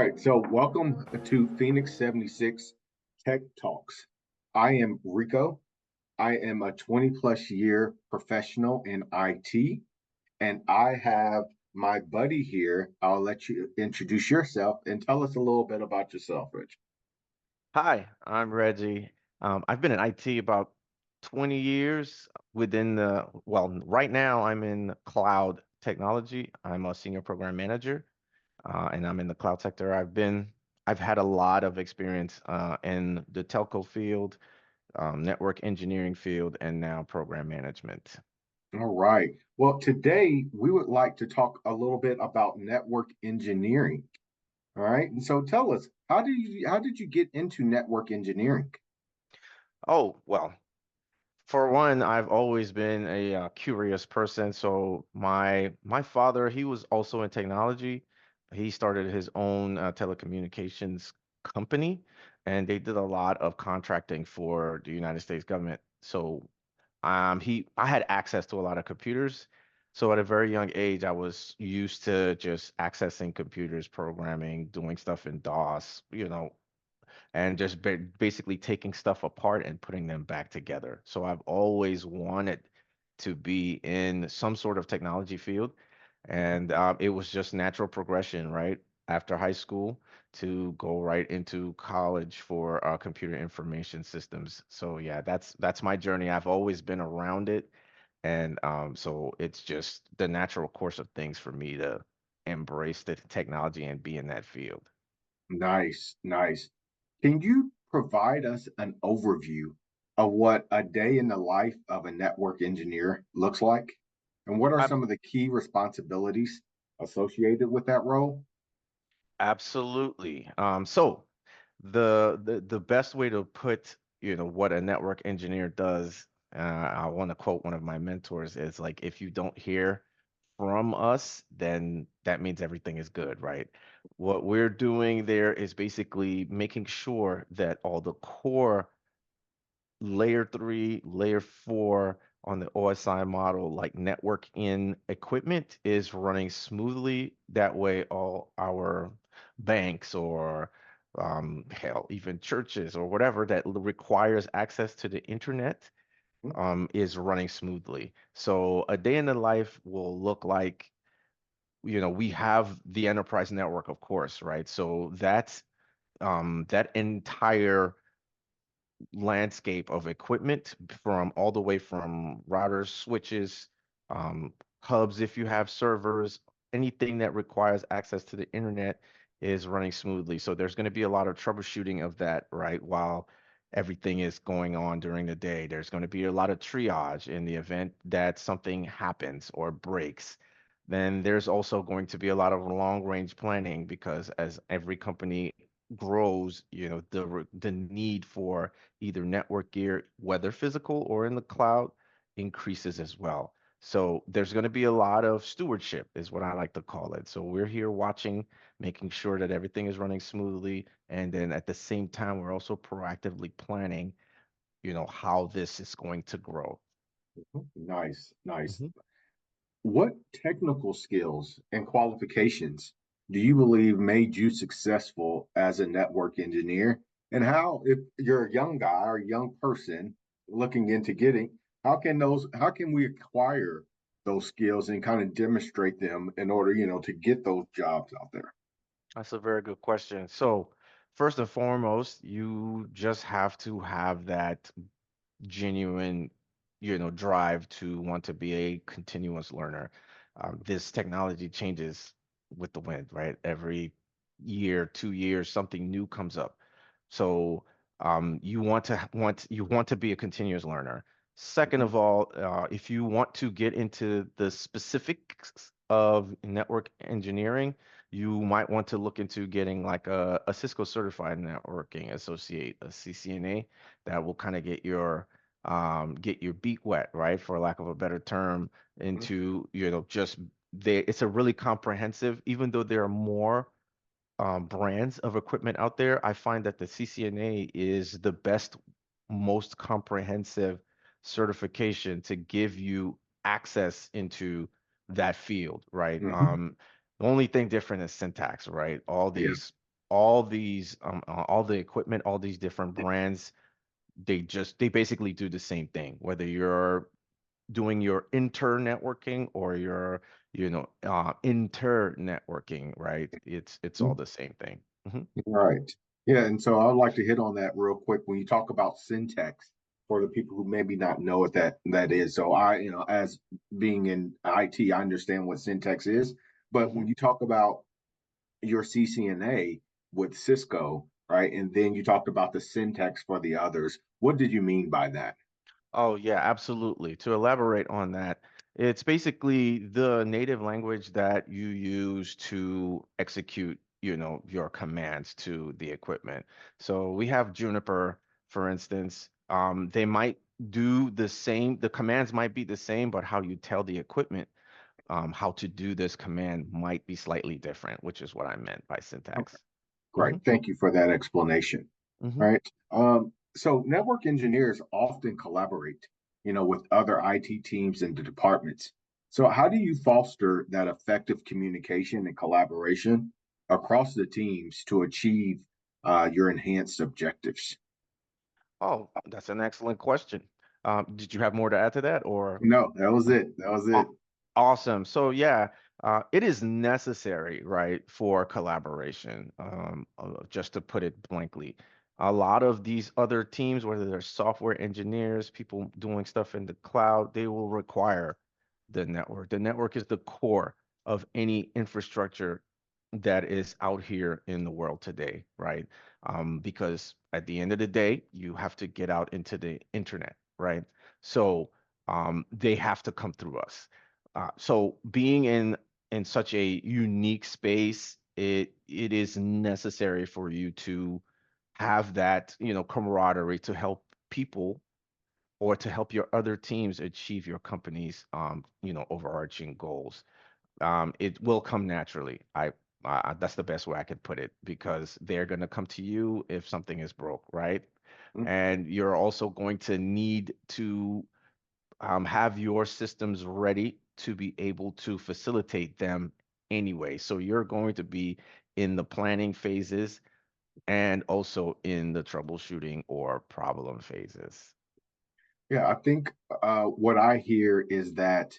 right, so welcome to Phoenix 76 Tech Talks. I am Rico. I am a 20 plus year professional in IT, and I have my buddy here. I'll let you introduce yourself and tell us a little bit about yourself, Rich. Hi, I'm Reggie. I've been in IT about 20 years right now I'm in cloud technology. I'm a senior program manager, and I'm in the cloud sector. I've had a lot of experience in the telco field, network engineering field, and now program management. All right. Well, today we would like to talk a little bit about network engineering. All right. And so tell us, how did you get into network engineering? Oh, well, for one, I've always been a curious person. So my father, he was also in technology. He started his own telecommunications company, and they did a lot of contracting for the United States government. So I had access to a lot of computers. So at a very young age, I was used to just accessing computers, programming, doing stuff in DOS, and just basically taking stuff apart and putting them back together. So I've always wanted to be in some sort of technology field, and it was just natural progression, right? After high school to go right into college for computer information systems. So yeah, that's my journey. I've always been around it, and so it's just the natural course of things for me to embrace the technology and be in that field. Nice, nice. Can you provide us an overview of what a day in the life of a network engineer looks like? And what are some of the key responsibilities associated with that role? Absolutely. So the best way to put, what a network engineer does, I want to quote one of my mentors, is like if you don't hear from us, then that means everything is good, right? What we're doing there is basically making sure that all the core layer three, layer four on the OSI model, like network in equipment, is running smoothly. That way, all our banks or hell, even churches or whatever that requires access to the internet is running smoothly. So a day in the life will look like, we have the enterprise network, of course, right? So that entire landscape of equipment from all the way from routers, switches, um, hubs, if you have servers, anything that requires access to the internet is running smoothly. So there's going to be a lot of troubleshooting of that, right? While everything is going on during the day, there's going to be a lot of triage in the event that something happens or breaks. Then there's also going to be a lot of long range planning because as every company grows, the need for either network gear, whether physical or in the cloud, increases as well. So there's going to be a lot of stewardship, is what I like to call it. So we're here watching, making sure that everything is running smoothly, and then at the same time, we're also proactively planning, how this is going to grow. Nice, nice. Mhm. What technical skills and qualifications do you believe made you successful as a network engineer? And how, if you're a young guy or a young person looking into getting, how can we acquire those skills and kind of demonstrate them in order, to get those jobs out there? That's a very good question. So, first and foremost, you just have to have that genuine, drive to want to be a continuous learner. This technology changes with the wind, right? Every year, 2 years, something new comes up. So you want to be a continuous learner. Second Mhm. of all, if you want to get into the specifics of network engineering, you might want to look into getting like a Cisco certified networking associate, a CCNA, that will kind of get your beak wet, right, for lack of a better term, into, just it's a really comprehensive, even though there are more brands of equipment out there, I find that the CCNA is the best, most comprehensive certification to give you access into that field, right? Mhm. The only thing different is syntax, right? All Yeah. these all the equipment, all these different brands, they basically do the same thing, whether you're doing your inter networking or your, inter networking, right? It's all the same thing. Mhm. Right. Yeah, and so I'd like to hit on that real quick. When you talk about syntax, for the people who maybe not know what that is. So as being in IT, I understand what syntax is. But Mhm. when you talk about your CCNA with Cisco, right, and then you talked about the syntax for the others, what did you mean by that? Oh, yeah, absolutely. To elaborate on that, it's basically the native language that you use to execute, your commands to the equipment. So we have Juniper, for instance. They might do the same, the commands might be the same, but how you tell the equipment how to do this command might be slightly different, which is what I meant by Okay, syntax. great. Hmm. Thank you for that explanation. Hmm. Right. So network engineers often collaborate, with other IT teams and the departments. So how do you foster that effective communication and collaboration across the teams to achieve your enhanced objectives? Oh, that's an excellent question. Did you have more to add to that, or? No, that was it. That was it. Aw- Awesome. So yeah, it is necessary, right, for collaboration. Just to put it blankly, a lot of these other teams, whether they're software engineers, people doing stuff in the cloud, they will require the network. The network is the core of any infrastructure that is out here in the world today, right? Because at the end of the day, you have to get out into the internet, right? So they have to come through us. So being in such a unique space, it is necessary for you to have that, camaraderie to help people or to help your other teams achieve your company's, overarching goals. It will come naturally. That's the best way I could put it because they're going to come to you if something is broke, right? Mm. And you're also going to need to have your systems ready to be able to facilitate them anyway. So you're going to be in the planning phases and also in the troubleshooting or problem phases. Yeah, I think what I hear is that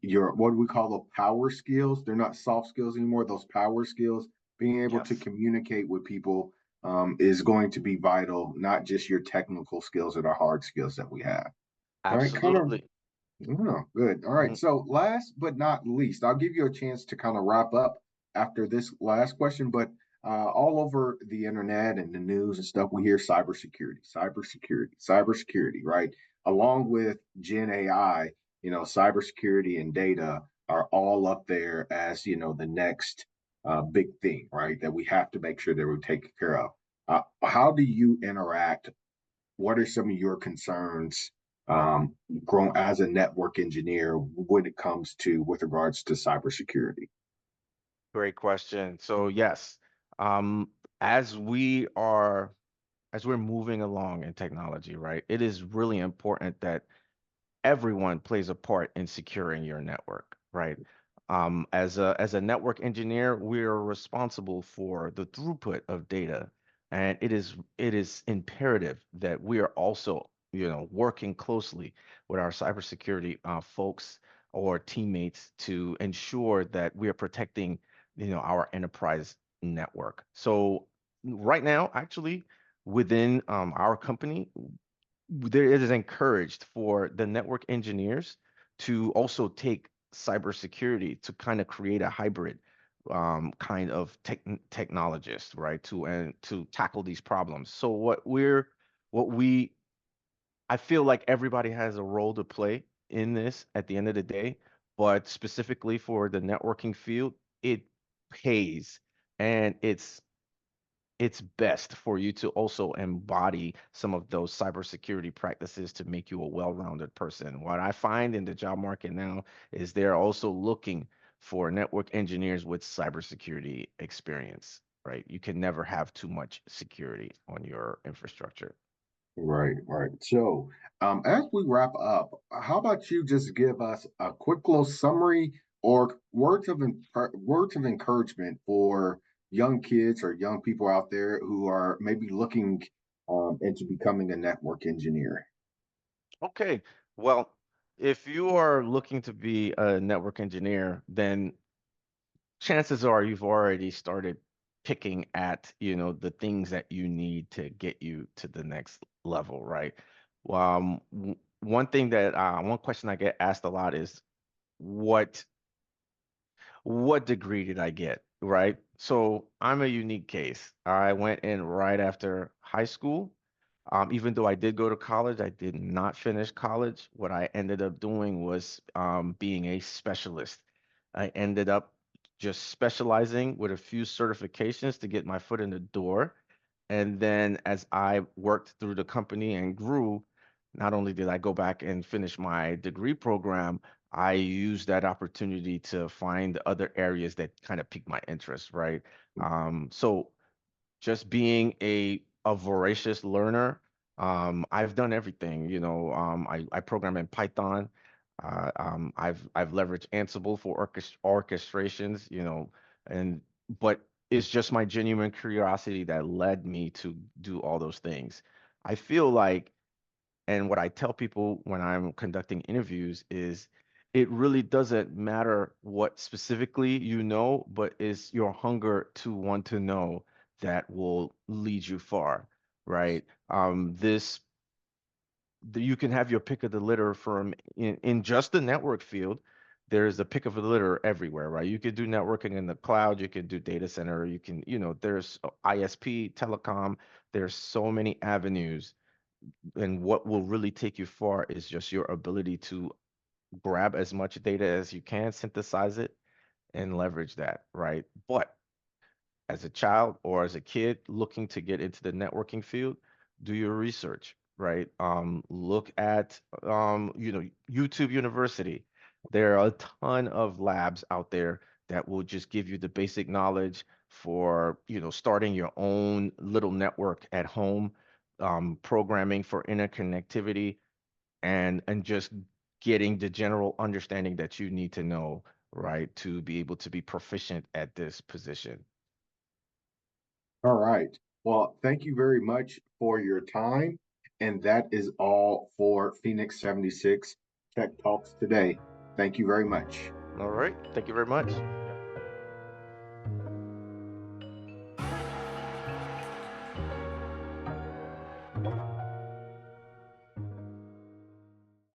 your what we call the power skills, they're not soft skills anymore, those power skills, being able to Yes, communicate with people is going to be vital, not just your technical skills or the hard skills that we have. All right, kind of, absolutely. oh, good. All right, Mhm. so last but not least, I'll give you a chance to kind of wrap up after this last question, but all over the internet and the news and stuff, we hear cybersecurity, cybersecurity, cybersecurity, right? Along with Gen AI, cybersecurity and data are all up there as, the next big thing, right? That we have to make sure that we're taken care of. How do you interact? What are some of your concerns grown as a network engineer when it comes to with regards to cybersecurity? Great question. So yes, um, as we are as we're moving along in technology, right, it is really important that everyone plays a part in securing your network, right? As a network engineer, we are responsible for the throughput of data, and it is imperative that we are also, working closely with our cybersecurity folks or teammates to ensure that we are protecting, our enterprise network. So right now, actually, within our company, there it is encouraged for the network engineers to also take cybersecurity to kind of create a hybrid kind of technologist, right? To tackle these problems. So what we I feel like everybody has a role to play in this at the end of the day, but specifically for the networking field, it pays and it's best for you to also embody some of those cybersecurity practices to make you a well-rounded person. What I find in the job market now is they're also looking for network engineers with cybersecurity experience, right? You can never have too much security on your infrastructure. Right, right. So, as we wrap up, how about you just give us a quick little summary or words of encouragement for young kids or young people out there who are maybe looking into becoming a network engineer? Okay. Well, if you are looking to be a network engineer, then chances are you've already started picking at, the things that you need to get you to the next level, right? One question I get asked a lot is what what degree did I get, right? So I'm a unique case. I went in right after high school. Even though I did go to college, I did not finish college. What I ended up doing was being a specialist. I ended up just specializing with a few certifications to get my foot in the door. And then as I worked through the company and grew, not only did I go back and finish my degree program, I used that opportunity to find other areas that kind of piqued my interest, right? So just being a voracious learner, I've done everything. I program in Python. I've leveraged Ansible for orchestrations. And but it's just my genuine curiosity that led me to do all those things. I feel like, and what I tell people when I'm conducting interviews is it really doesn't matter what specifically you know, but it's your hunger to want to know that will lead you far, right? You can have your pick of the litter from in just the network field. There's a pick of the litter everywhere, right? You could do networking in the cloud, you can do data center, there's ISP, telecom, there's so many avenues, and what will really take you far is just your ability to grab as much data as you can, synthesize it, and leverage that, right? But as a child or as a kid looking to get into the networking field, do your research, right? Look at YouTube University. There are a ton of labs out there that will just give you the basic knowledge for, starting your own little network at home, programming for interconnectivity, and just getting the general understanding that you need to know, right, to be able to be proficient at this position. All right. Well, thank you very much for your time. And that is all for Phoenix 76 Tech Talks today. Thank you very much. All right. Thank you very much.